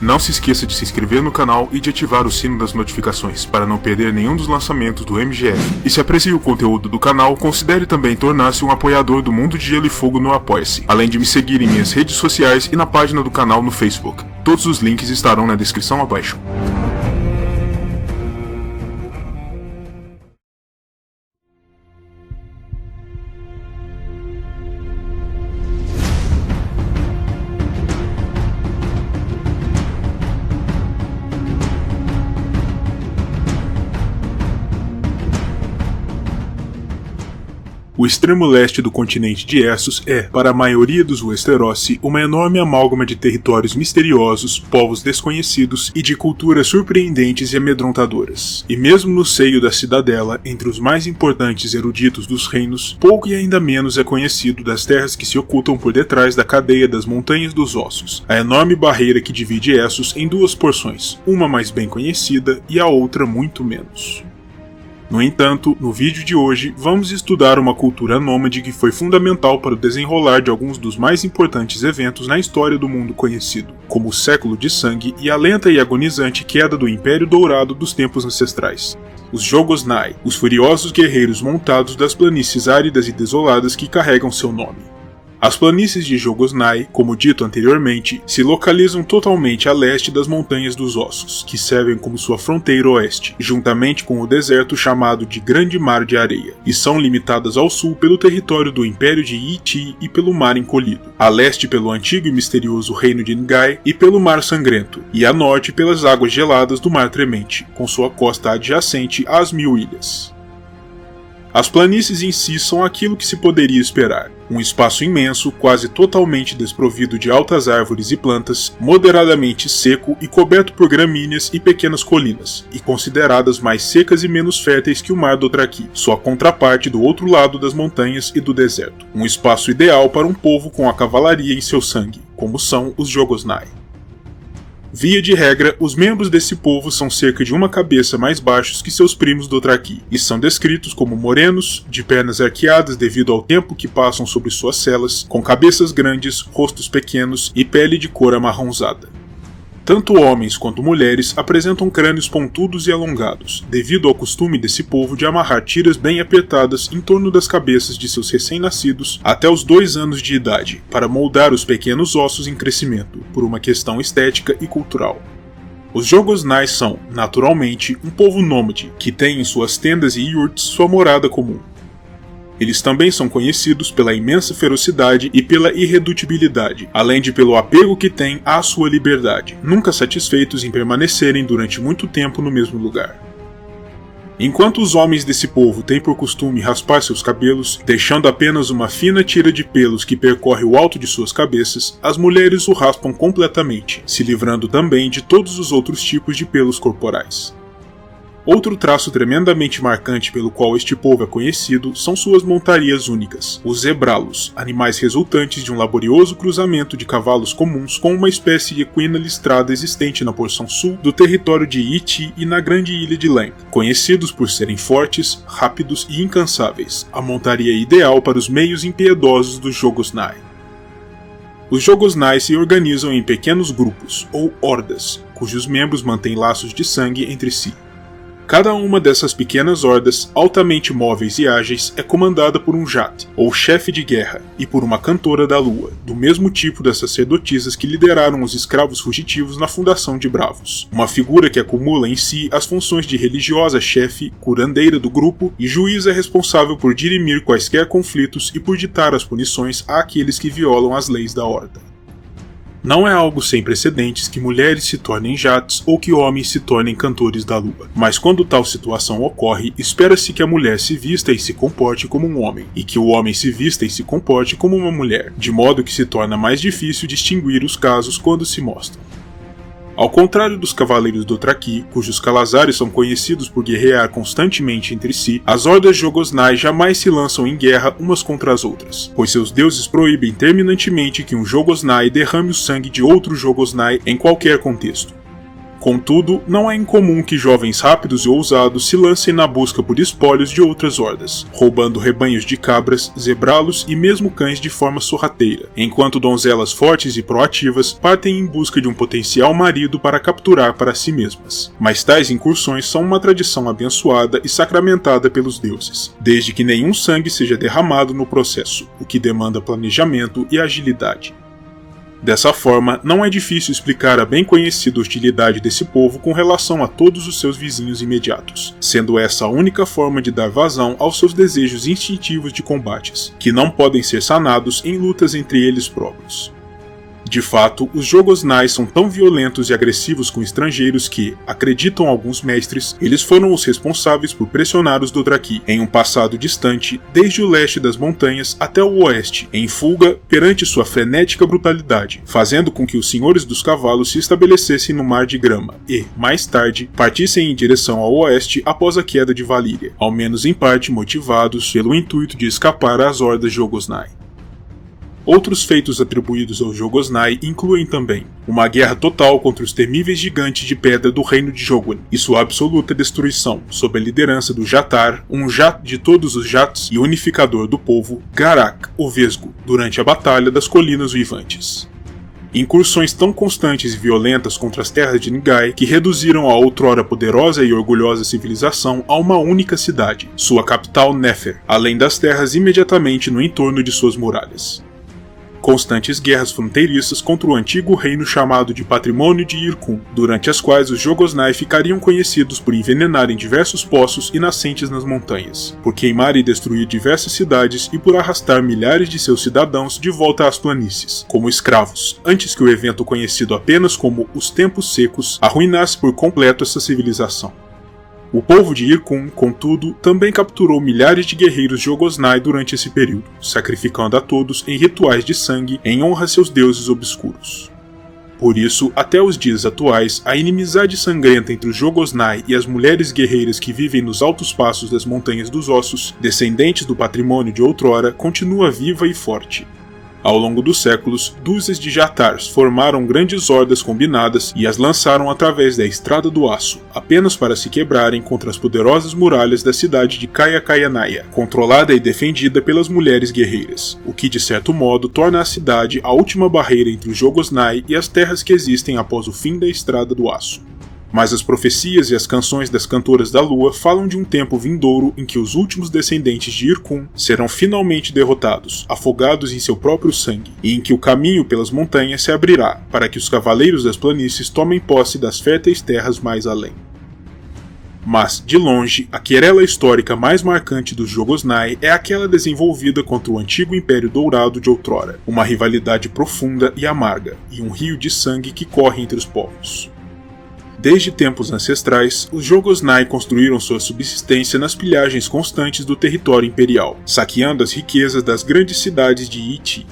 Não se esqueça de se inscrever no canal e de ativar o sino das notificações para não perder nenhum dos lançamentos do MGF. E se aprecia o conteúdo do canal, considere também tornar-se um apoiador do Mundo de Gelo e Fogo no Apoia-se, além de me seguir em minhas redes sociais e na página do canal no Facebook. Todos os links estarão na descrição abaixo. O extremo leste do continente de Essos é, para a maioria dos Westerosi, uma enorme amálgama de territórios misteriosos, povos desconhecidos e de culturas surpreendentes e amedrontadoras. E mesmo no seio da cidadela, entre os mais importantes eruditos dos reinos, pouco e ainda menos é conhecido das terras que se ocultam por detrás da cadeia das Montanhas dos Ossos, a enorme barreira que divide Essos em duas porções, uma mais bem conhecida e a outra muito menos. No entanto, no vídeo de hoje, vamos estudar uma cultura nômade que foi fundamental para o desenrolar de alguns dos mais importantes eventos na história do mundo conhecido, como o Século de Sangue e a lenta e agonizante queda do Império Dourado dos tempos ancestrais. Os Jogosnai, os furiosos guerreiros montados das planícies áridas e desoladas que carregam seu nome. As planícies de Jogosnai, como dito anteriormente, se localizam totalmente a leste das Montanhas dos Ossos, que servem como sua fronteira oeste, juntamente com o deserto chamado de Grande Mar de Areia, e são limitadas ao sul pelo território do Império de Iti e pelo Mar Encolhido, a leste pelo antigo e misterioso Reino de Ngai e pelo Mar Sangrento, e a norte pelas águas geladas do Mar Tremente, com sua costa adjacente às Mil Ilhas. As planícies em si são aquilo que se poderia esperar. Um espaço imenso, quase totalmente desprovido de altas árvores e plantas, moderadamente seco e coberto por gramíneas e pequenas colinas, e consideradas mais secas e menos férteis que o Mar Dothraki, sua contraparte do outro lado das montanhas e do deserto. Um espaço ideal para um povo com a cavalaria em seu sangue, como são os Jogosnai. Via de regra, os membros desse povo são cerca de uma cabeça mais baixos que seus primos Dothraki, e são descritos como morenos, de pernas arqueadas devido ao tempo que passam sobre suas celas, com cabeças grandes, rostos pequenos e pele de cor amarronzada. Tanto homens quanto mulheres apresentam crânios pontudos e alongados, devido ao costume desse povo de amarrar tiras bem apertadas em torno das cabeças de seus recém-nascidos até os 2 anos de idade, para moldar os pequenos ossos em crescimento, por uma questão estética e cultural. Os Jogosnai são, naturalmente, um povo nômade, que tem em suas tendas e yurts sua morada comum. Eles também são conhecidos pela imensa ferocidade e pela irredutibilidade, além de pelo apego que têm à sua liberdade, nunca satisfeitos em permanecerem durante muito tempo no mesmo lugar. Enquanto os homens desse povo têm por costume raspar seus cabelos, deixando apenas uma fina tira de pelos que percorre o alto de suas cabeças, as mulheres o raspam completamente, se livrando também de todos os outros tipos de pelos corporais. Outro traço tremendamente marcante pelo qual este povo é conhecido são suas montarias únicas, os zebralos, animais resultantes de um laborioso cruzamento de cavalos comuns com uma espécie de equina listrada existente na porção sul do território de Iti e na grande ilha de Len, conhecidos por serem fortes, rápidos e incansáveis, a montaria ideal para os meios impiedosos dos Jogosnai. Os Jogosnai se organizam em pequenos grupos, ou hordas, cujos membros mantêm laços de sangue entre si. Cada uma dessas pequenas hordas, altamente móveis e ágeis, é comandada por um Jat, ou chefe de guerra, e por uma cantora da lua, do mesmo tipo das sacerdotisas que lideraram os escravos fugitivos na fundação de Bravos. Uma figura que acumula em si as funções de religiosa chefe, curandeira do grupo e juíza responsável por dirimir quaisquer conflitos e por ditar as punições àqueles que violam as leis da horda. Não é algo sem precedentes que mulheres se tornem Jats ou que homens se tornem cantores da lua, mas quando tal situação ocorre, espera-se que a mulher se vista e se comporte como um homem, e que o homem se vista e se comporte como uma mulher, de modo que se torna mais difícil distinguir os casos quando se mostram. Ao contrário dos Cavaleiros Dothraki, cujos Calazares são conhecidos por guerrear constantemente entre si, as hordas Jogosnai jamais se lançam em guerra umas contra as outras, pois seus deuses proíbem terminantemente que um Jogosnai derrame o sangue de outro Jogosnai em qualquer contexto. Contudo, não é incomum que jovens rápidos e ousados se lancem na busca por espólios de outras hordas, roubando rebanhos de cabras, zebralos e mesmo cães de forma sorrateira, enquanto donzelas fortes e proativas partem em busca de um potencial marido para capturar para si mesmas. Mas tais incursões são uma tradição abençoada e sacramentada pelos deuses, desde que nenhum sangue seja derramado no processo, o que demanda planejamento e agilidade. Dessa forma, não é difícil explicar a bem conhecida hostilidade desse povo com relação a todos os seus vizinhos imediatos, sendo essa a única forma de dar vazão aos seus desejos instintivos de combates, que não podem ser sanados em lutas entre eles próprios. De fato, os Jogosnai são tão violentos e agressivos com estrangeiros que, acreditam alguns mestres, eles foram os responsáveis por pressionar os Dothraki em um passado distante, desde o leste das montanhas até o oeste, em fuga perante sua frenética brutalidade, fazendo com que os senhores dos cavalos se estabelecessem no Mar de Grama e, mais tarde, partissem em direção ao oeste após a queda de Valíria, ao menos em parte motivados pelo intuito de escapar às hordas Jogosnai. Outros feitos atribuídos aos Jogosnai incluem também uma guerra total contra os temíveis gigantes de pedra do reino de Jogun e sua absoluta destruição, sob a liderança do Jatar, um Jat de todos os Jats e unificador do povo, Garak, o Vesgo, durante a Batalha das Colinas Uivantes. Incursões tão constantes e violentas contra as terras de Ngai que reduziram a outrora poderosa e orgulhosa civilização a uma única cidade, sua capital Nefer, além das terras imediatamente no entorno de suas muralhas. Constantes guerras fronteiriças contra o antigo reino chamado de Patrimônio de Irkun, durante as quais os Jogosnai ficariam conhecidos por envenenarem diversos poços e nascentes nas montanhas, por queimar e destruir diversas cidades e por arrastar milhares de seus cidadãos de volta às planícies, como escravos, antes que o evento conhecido apenas como os Tempos Secos arruinasse por completo essa civilização. O povo de Irkun, contudo, também capturou milhares de guerreiros Jogosnai durante esse período, sacrificando a todos em rituais de sangue em honra a seus deuses obscuros. Por isso, até os dias atuais, a inimizade sangrenta entre os Jogosnai e as mulheres guerreiras que vivem nos altos passos das Montanhas dos Ossos, descendentes do patrimônio de outrora, continua viva e forte. Ao longo dos séculos, dúzias de Jatars formaram grandes hordas combinadas e as lançaram através da Estrada do Aço, apenas para se quebrarem contra as poderosas muralhas da cidade de Kaya-Kayanaya, controlada e defendida pelas mulheres guerreiras, o que de certo modo torna a cidade a última barreira entre os Jogosnai e as terras que existem após o fim da Estrada do Aço. Mas as profecias e as canções das Cantoras da Lua falam de um tempo vindouro em que os últimos descendentes de Irkun serão finalmente derrotados, afogados em seu próprio sangue, e em que o caminho pelas montanhas se abrirá para que os cavaleiros das planícies tomem posse das férteis terras mais além. Mas, de longe, a querela histórica mais marcante dos Jogosnai é aquela desenvolvida contra o antigo Império Dourado de outrora, uma rivalidade profunda e amarga, e um rio de sangue que corre entre os povos. Desde tempos ancestrais, os Jogosnai construíram sua subsistência nas pilhagens constantes do território imperial, saqueando as riquezas das grandes cidades de Iti.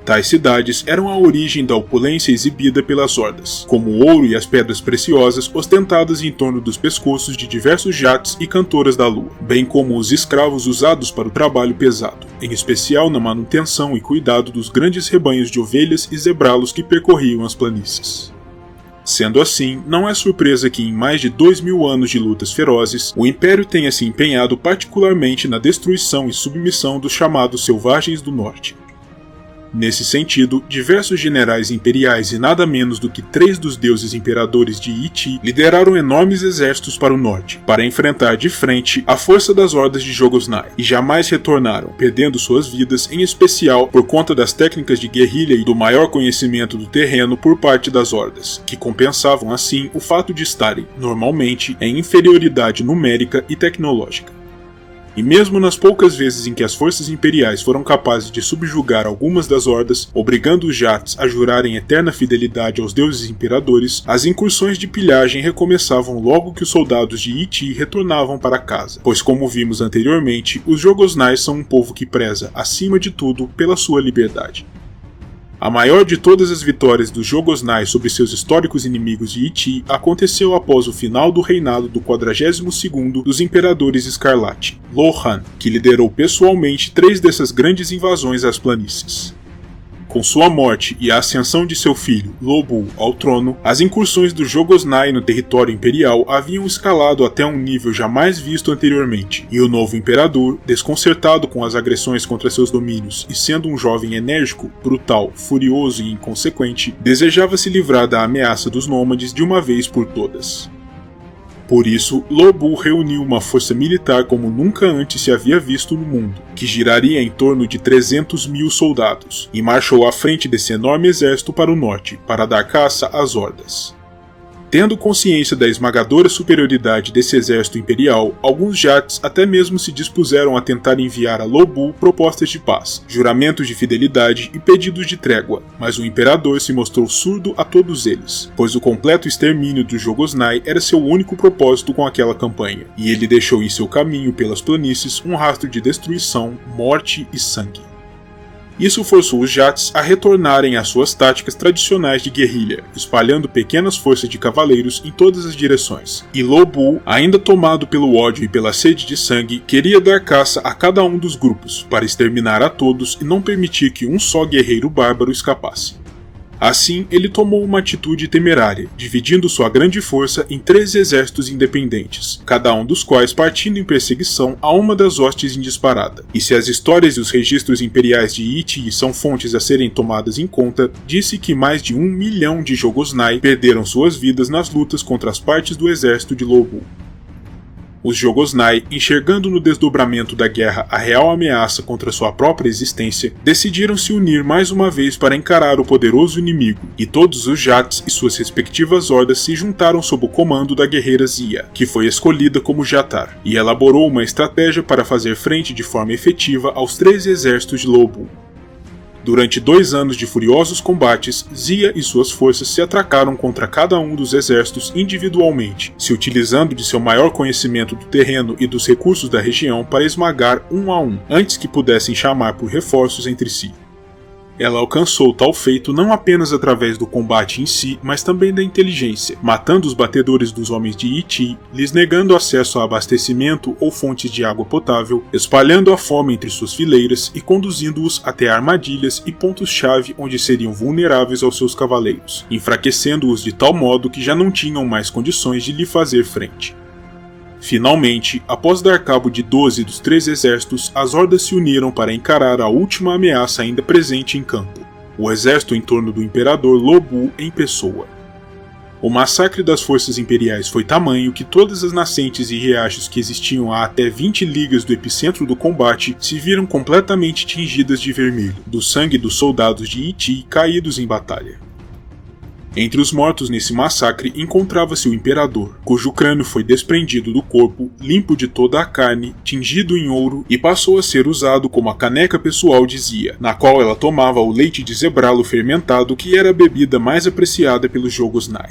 Tais cidades eram a origem da opulência exibida pelas hordas, como o ouro e as pedras preciosas ostentadas em torno dos pescoços de diversos Jats e Cantoras da Lua, bem como os escravos usados para o trabalho pesado, em especial na manutenção e cuidado dos grandes rebanhos de ovelhas e zebralos que percorriam as planícies. Sendo assim, não é surpresa que em mais de 2000 anos de lutas ferozes, o Império tenha se empenhado particularmente na destruição e submissão dos chamados Selvagens do Norte. Nesse sentido, diversos generais imperiais e nada menos do que 3 dos deuses imperadores de Iti lideraram enormes exércitos para o norte, para enfrentar de frente a força das hordas de Jogosnai, e jamais retornaram, perdendo suas vidas, em especial por conta das técnicas de guerrilha e do maior conhecimento do terreno por parte das hordas, que compensavam assim o fato de estarem, normalmente, em inferioridade numérica e tecnológica. E mesmo nas poucas vezes em que as forças imperiais foram capazes de subjugar algumas das hordas, obrigando os Jats a jurarem eterna fidelidade aos deuses imperadores, as incursões de pilhagem recomeçavam logo que os soldados de Iti retornavam para casa, pois como vimos anteriormente, os Jogosnai são um povo que preza, acima de tudo, pela sua liberdade. A maior de todas as vitórias dos Jogosnai sobre seus históricos inimigos de Iti aconteceu após o final do reinado do 42º dos Imperadores Escarlate, Lohan, que liderou pessoalmente 3 dessas grandes invasões às planícies. Com sua morte e a ascensão de seu filho, Lo-Bu, ao trono, as incursões dos Jogosnai no território imperial haviam escalado até um nível jamais visto anteriormente, e o novo imperador, desconcertado com as agressões contra seus domínios e sendo um jovem enérgico, brutal, furioso e inconsequente, desejava se livrar da ameaça dos nômades de uma vez por todas. Por isso, Lo-Bu reuniu uma força militar como nunca antes se havia visto no mundo, que giraria em torno de 300.000 soldados, e marchou à frente desse enorme exército para o norte, para dar caça às hordas. Tendo consciência da esmagadora superioridade desse exército imperial, alguns Jats até mesmo se dispuseram a tentar enviar a Lo-Bu propostas de paz, juramentos de fidelidade e pedidos de trégua, mas o imperador se mostrou surdo a todos eles, pois o completo extermínio dos Jogosnai era seu único propósito com aquela campanha, e ele deixou em seu caminho pelas planícies um rastro de destruição, morte e sangue. Isso forçou os Jats a retornarem às suas táticas tradicionais de guerrilha, espalhando pequenas forças de cavaleiros em todas as direções. E Lo-Bu, ainda tomado pelo ódio e pela sede de sangue, queria dar caça a cada um dos grupos, para exterminar a todos e não permitir que um só guerreiro bárbaro escapasse. Assim, ele tomou uma atitude temerária, dividindo sua grande força em 3 exércitos independentes, cada um dos quais partindo em perseguição a uma das hostes em disparada. E se as histórias e os registros imperiais de Yi Ti são fontes a serem tomadas em conta, disse que mais de 1 milhão de Jogosnai perderam suas vidas nas lutas contra as partes do exército de Lo-Bu. Os Jogosnai, enxergando no desdobramento da guerra a real ameaça contra sua própria existência, decidiram se unir mais uma vez para encarar o poderoso inimigo, e todos os Jats e suas respectivas hordas se juntaram sob o comando da guerreira Zia, que foi escolhida como Jatar, e elaborou uma estratégia para fazer frente de forma efetiva aos 3 exércitos de Lo-Bu. Durante 2 anos de furiosos combates, Zia e suas forças se atracaram contra cada um dos exércitos individualmente, se utilizando de seu maior conhecimento do terreno e dos recursos da região para esmagar um a um, antes que pudessem chamar por reforços entre si. Ela alcançou tal feito não apenas através do combate em si, mas também da inteligência, matando os batedores dos homens de Yi Ti, lhes negando acesso a abastecimento ou fontes de água potável, espalhando a fome entre suas fileiras e conduzindo-os até armadilhas e pontos-chave onde seriam vulneráveis aos seus cavaleiros, enfraquecendo-os de tal modo que já não tinham mais condições de lhe fazer frente. Finalmente, após dar cabo de 12 dos 3 exércitos, as hordas se uniram para encarar a última ameaça ainda presente em campo, o exército em torno do imperador Lo-Bu em pessoa. O massacre das forças imperiais foi tamanho que todas as nascentes e riachos que existiam a até 20 ligas do epicentro do combate se viram completamente tingidas de vermelho, do sangue dos soldados de Yi Ti caídos em batalha. Entre os mortos nesse massacre encontrava-se o imperador, cujo crânio foi desprendido do corpo, limpo de toda a carne, tingido em ouro e passou a ser usado como a caneca pessoal de Zia, na qual ela tomava o leite de zebralo fermentado que era a bebida mais apreciada pelos Jogosnai.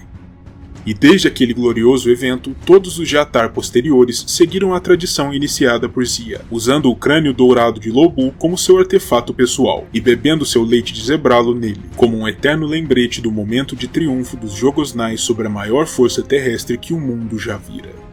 E desde aquele glorioso evento, todos os Jatar posteriores seguiram a tradição iniciada por Zia, usando o crânio dourado de Lo-Bu como seu artefato pessoal, e bebendo seu leite de zebralo nele, como um eterno lembrete do momento de triunfo dos Jogosnai sobre a maior força terrestre que o mundo já vira.